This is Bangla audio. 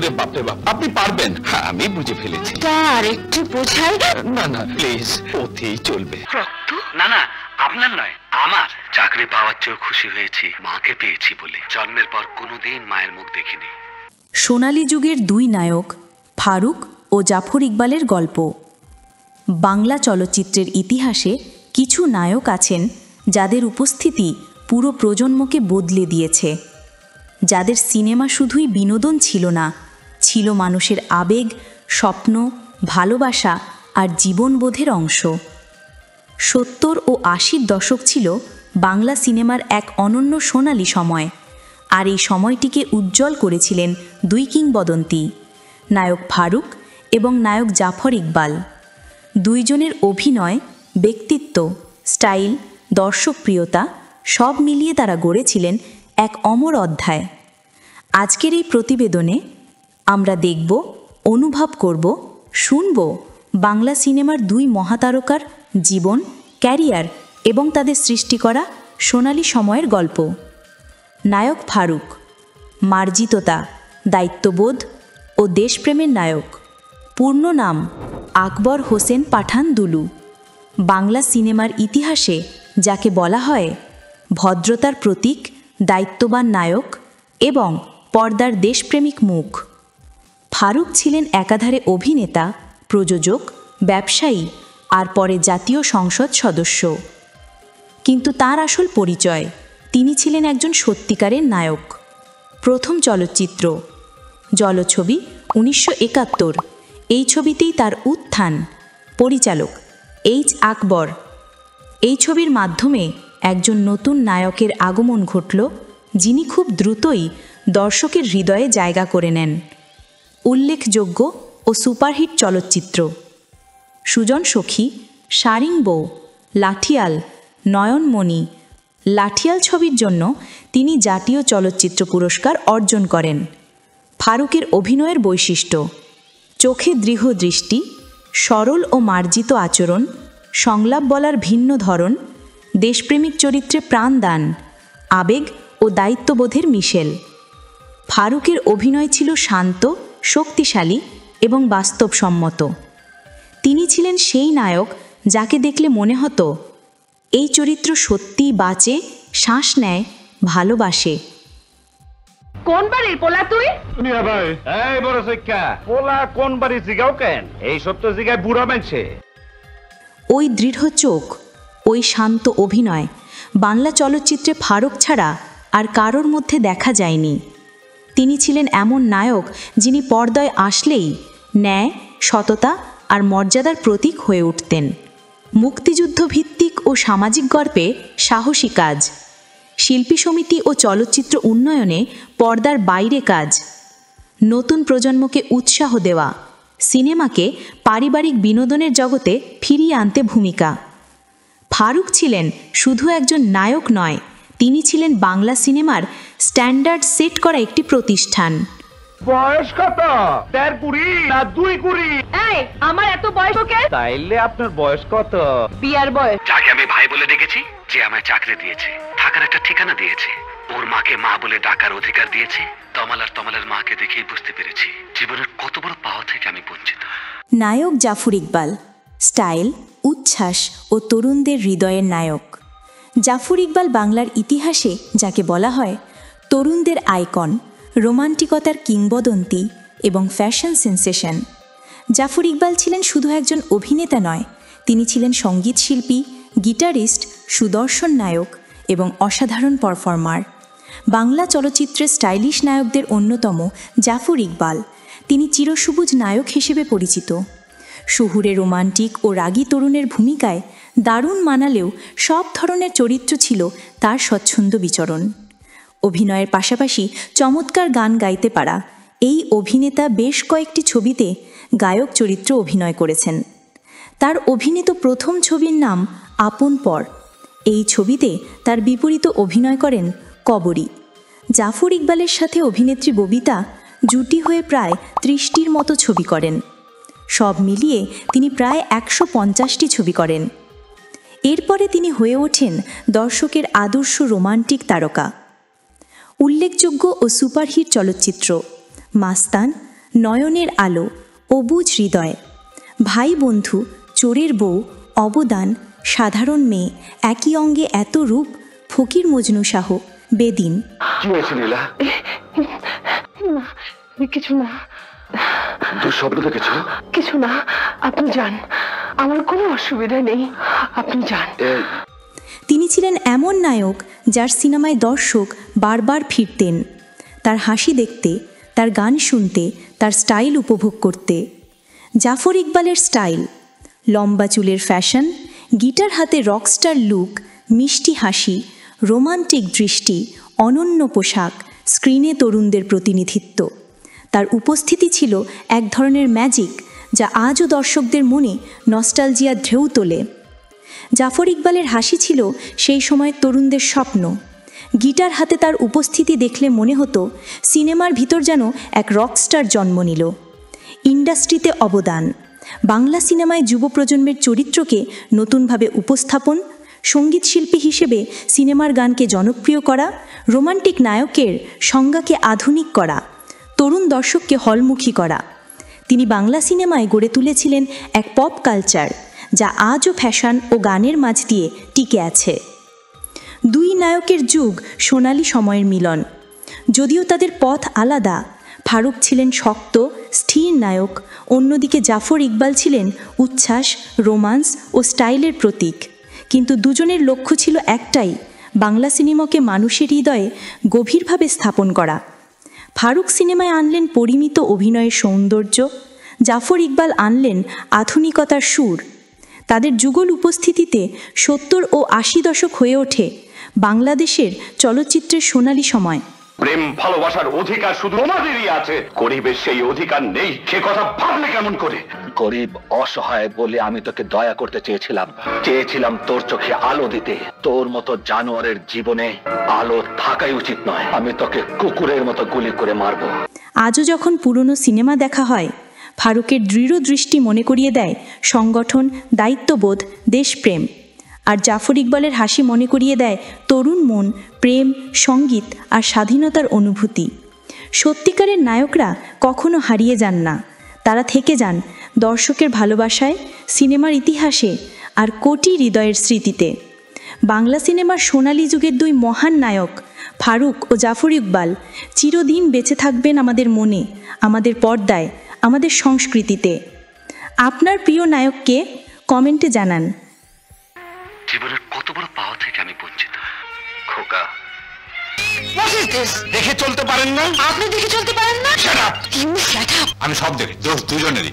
ওরে বাপরে বাপ, আপনি পারবেন। হ্যাঁ, আমি বুঝে ফেলেছি। আর একটু বোঝাই। না না প্লিজ, ওতেই চলবে। রক্ত? না না, আপনার নয়, আমার। চাকরি পাওয়ার চেয়েও খুশি হয়েছি মাকে পেয়েছি বলে। জন্মের পর কোনোদিন মায়ের মুখ দেখিনি। সোনালী যুগের দুই নায়ক ফারুক ও জাফর ইকবালের গল্প। বাংলা চলচ্চিত্রের ইতিহাসে কিছু নায়ক আছেন যাদের উপস্থিতি পুরো প্রজন্মকে বদলে দিয়েছে, যাদের সিনেমা শুধুই বিনোদন ছিল না, ছিল মানুষের আবেগ, স্বপ্ন, ভালোবাসা আর জীবনবোধের অংশ। 70 ও 80-র দশক ছিল বাংলা সিনেমার এক অনন্য সোনালী সময়, আর এই সময়টিকে উজ্জ্বল করেছিলেন দুই কিংবদন্তি, নায়ক ফারুক এবং নায়ক জাফর ইকবাল। দুইজনের অভিনয়, ব্যক্তিত্ব, স্টাইল, দর্শকপ্রিয়তা সব মিলিয়ে তারা গড়েছিলেন এক অমর অধ্যায়। আজকের এই প্রতিবেদনে আমরা দেখব, অনুভব করব, শুনব বাংলা সিনেমার দুই মহাতারকার জীবন, ক্যারিয়ার এবং তাদের সৃষ্টি করা সোনালী সময়ের গল্প। নায়ক ফারুক, মার্জিততা, দায়িত্ববোধ ও দেশপ্রেমের নায়ক। পূর্ণ নাম আকবর হোসেন পাঠান দুলু। বাংলা সিনেমার ইতিহাসে যাকে বলা হয় ভদ্রতার প্রতীক, দায়িত্ববান নায়ক এবং পর্দার দেশপ্রেমিক মুখ। ফারুক ছিলেন একাধারে অভিনেতা, প্রযোজক, ব্যবসায়ী আর পরে জাতীয় সংসদ সদস্য। কিন্তু তার আসল পরিচয়, তিনি ছিলেন একজন সত্যিকারের নায়ক। প্রথম চলচ্চিত্র জলছবি 1971, এই ছবিতেই তার উত্থান। পরিচালক এইচ আকবর। এই ছবির মাধ্যমে একজন নতুন নায়কের আগমন ঘটল, যিনি খুব দ্রুতই দর্শকের হৃদয়ে জায়গা করে নেন। উল্লেখযোগ্য ও সুপারহিট চলচ্চিত্র সুজন সখী, সারিং বউ, লাঠিয়াল, নয়নমণি। লাঠিয়াল ছবির জন্য তিনি জাতীয় চলচ্চিত্র পুরস্কার অর্জন করেন। ফারুকের অভিনয়ের বৈশিষ্ট্য: চোখে দৃঢ় দৃষ্টি, সরল ও মার্জিত আচরণ, সংলাপ বলার ভিন্ন ধরন, দেশপ্রেমিক চরিত্রে প্রাণদান, আবেগ ও দায়িত্ববোধের মিশেল। ফারুকের অভিনয় ছিল শান্ত, শক্তিশালী এবং বাস্তবসম্মত। তিনি ছিলেন সেই নায়ক যাকে দেখলে মনে হতো এই চরিত্র সত্যিই বাঁচে, শ্বাস নেয়, ভালোবাসে। কোন বাড়ির পোলা তুই? দুনিয়া ভাই, এই বড় শিক্ষা পোলা কোন বাড়ি জিগাও কেন? এই সত্য জিগায় বুড়া মানছে। ওই দৃঢ় চোখ, ওই শান্ত অভিনয় বাংলা চলচ্চিত্রে ফারুক ছাড়া আর কারোর মধ্যে দেখা যায়নি। তিনি ছিলেন এমন নায়ক যিনি পর্দায় আসলেই ন্যায়, সততা আর মর্যাদার প্রতীক হয়ে উঠতেন। মুক্তিযুদ্ধ ভিত্তিক ও সামাজিক গল্পে সাহসী কাজ, শিল্পী সমিতি ও চলচ্চিত্র উন্নয়নে পর্দার বাইরে কাজ, নতুন প্রজন্মকে উৎসাহ দেওয়া, সিনেমাকে পারিবারিক বিনোদনের জগতে ফিরিয়ে আনতে ভূমিকা। ফারুক ছিলেন শুধু একজন নায়ক নয়, তিনি ছিলেন বাংলা সিনেমার স্ট্যান্ডার্ড সেট করা একটি প্রতিষ্ঠান। বয়স কত? 1.5 কুড়ি না 2 কুড়ি? এই, আমার এত বয়স ওকে? তাইলে আপনার বয়স কত? বিয়ার বয়স। যাকে আমি ভাই বলে ডেকেছি, যে আমায় চাকরি দিয়েছে, থাকার একটা ঠিকানা দিয়েছে, ওর মাকে মা বলে ডাকার অধিকার দিয়েছে, তমালের মাকে দেখেই বুঝতে পেরেছি জীবনের কত বড় পাওয়া থেকে আমি বঞ্চিত। নায়ক জাফর ইকবাল, স্টাইল, উচ্ছ্বাস ও তরুণদের হৃদয়ের নায়ক। জাফর ইকবাল বাংলার ইতিহাসে যাকে বলা হয় তরুণদের আইকন, রোমান্টিকতার কিংবদন্তি এবং ফ্যাশন সেন্সেশন। জাফর ইকবাল ছিলেন শুধু একজন অভিনেতা নয়, তিনি ছিলেন সঙ্গীত শিল্পী, গিটারিস্ট, সুদর্শন নায়ক এবং অসাধারণ পারফর্মার। বাংলা চলচ্চিত্রের স্টাইলিশ নায়কদের অন্যতম জাফর ইকবাল। তিনি চিরসবুজ নায়ক হিসেবে পরিচিত। শহুরে রোমান্টিক ও রাগী তরুণের ভূমিকায় দারুণ মানালেও সব ধরনের চরিত্র ছিল তার স্বচ্ছন্দ বিচরণ। অভিনয়ের পাশাপাশি চমৎকার গান গাইতে পারা এই অভিনেতা বেশ কয়েকটি ছবিতে গায়ক চরিত্র অভিনয় করেছেন। তার অভিনীত প্রথম ছবির নাম আপন পর। এই ছবিতে তার বিপরীত অভিনয় করেন কবরী। জাফর ইকবালের সাথে অভিনেত্রী ববিতা জুটি হয়ে প্রায় 30টির মতো ছবি করেন। সব মিলিয়ে তিনি প্রায় 150টি ছবি করেন। এরপরে তিনি হয়ে ওঠেন দর্শকের আদর্শ রোমান্টিক তারকা। উল্লেখযোগ্য ও সুপারহিট চলচ্চিত্র মাস্তান, নয়নের আলো, অবুঝ হৃদয়, ভাই বন্ধু, চোরের বউ, অবদান, সাধারণ মেয়ে, একই অঙ্গে এত রূপ, ফকির মজনু শাহ, বেদিন। কি হয়েছে নীলা? কিছু না, দুঃস্বপ্ন দেখেছো? কিছু না, আপনি যান, আমার কোনো অসুবিধা নেই, আপনি যান। তিনি ছিলেন এমন নায়ক যার সিনেমায় দর্শক বারবার ফিরতেন, তার হাসি দেখতে, তার গান শুনতে, তার স্টাইল উপভোগ করতে। জাফর ইকবালের স্টাইল, লম্বা চুলের ফ্যাশন, গিটার হাতে রকস্টার লুক, মিষ্টি হাসি, রোমান্টিক দৃষ্টি, অনন্য পোশাক, স্ক্রিনে তরুণদের প্রতিনিধিত্ব। তার উপস্থিতি ছিল এক ধরনের ম্যাজিক যা আজও দর্শকদের মনে নস্টালজিয়ার ঢেউ তোলে। জাফর ইকবালের হাসি ছিল সেই সময় তরুণদের স্বপ্ন। গিটার হাতে তার উপস্থিতি দেখলে মনে হতো সিনেমার ভিতর যেন এক রকস্টার জন্ম নিল। ইন্ডাস্ট্রিতে অবদান, বাংলা সিনেমায় যুব প্রজন্মের চরিত্রকে নতুনভাবে উপস্থাপন, সঙ্গীতশিল্পী হিসেবে সিনেমার গানকে জনপ্রিয় করা, রোমান্টিক নায়কের সংজ্ঞাকে আধুনিক করা, তরুণ দর্শককে হলমুখী করা। তিনি বাংলা সিনেমায় গড়ে তুলেছিলেন এক পপ কালচার যা আজও ফ্যাশন ও গানের মাঝ দিয়ে টিকে আছে। দুই নায়কের যুগ সোনালী সময়ের মিলন। যদিও তাদের পথ আলাদা, ফারুক ছিলেন শক্ত স্থির নায়ক, অন্যদিকে জাফর ইকবাল ছিলেন উচ্ছ্বাস, রোমান্স ও স্টাইলের প্রতীক। কিন্তু দুজনের লক্ষ্য ছিল একটাই, বাংলা সিনেমাকে মানুষের হৃদয়ে গভীরভাবে স্থাপন করা। ফারুক সিনেমায় আনলেন পরিমিত অভিনয়ের সৌন্দর্য, জাফর ইকবাল আনলেন আধুনিকতার সুর। তাদের যুগল উপস্থিতিতে 70 ও 80 দশক হয়ে ওঠে বাংলাদেশের চলচ্চিত্রের সোনালী সময়। প্রেম ভালোবাসার অধিকার শুধু তোমাদেরই আছে, গরিবের সেই অধিকার নেই, সে কথা ভাবলে কেমন করে? গরিব অসহায় বলে আমি তোকে দয়া করতে চেয়েছিলাম তোর চোখে আলো দিতে। তোর মতো জানোয়ারের জীবনে আলো থাকাই উচিত নয়। আমি তোকে কুকুরের মতো গুলি করে মারবো। আজও যখন পুরনো সিনেমা দেখা হয়, ফারুকের দৃঢ় দৃষ্টি মনে করিয়ে দেয় সংগঠন, দায়িত্ববোধ, দেশপ্রেম। আর জাফর ইকবালের হাসি মনে করিয়ে দেয় তরুণ মন, প্রেম, সঙ্গীত আর স্বাধীনতার অনুভূতি। সত্যিকারের নায়করা কখনো হারিয়ে যান না, তারা থেকে যান দর্শকের ভালোবাসায়, সিনেমার ইতিহাসে আর কোটি হৃদয়ের স্মৃতিতে। বাংলা সিনেমার সোনালী যুগের দুই মহান নায়ক ফারুক ও জাফর ইকবাল চিরদিন বেঁচে থাকবেন আমাদের মনে, আমাদের পর্দায়, আমাদের সংস্কৃতিতে। আপনার প্রিয় নায়ককে কমেন্টে জানান। জীবনের কত বড় পাওয়া থেকে আমি বঞ্চিত। খোকা, দেখে চলতে পারেন না? আপনি দেখে চলতে পারেন না? Shut up! You shut up! আমি সব দেখি, দোষ দুজনেরই।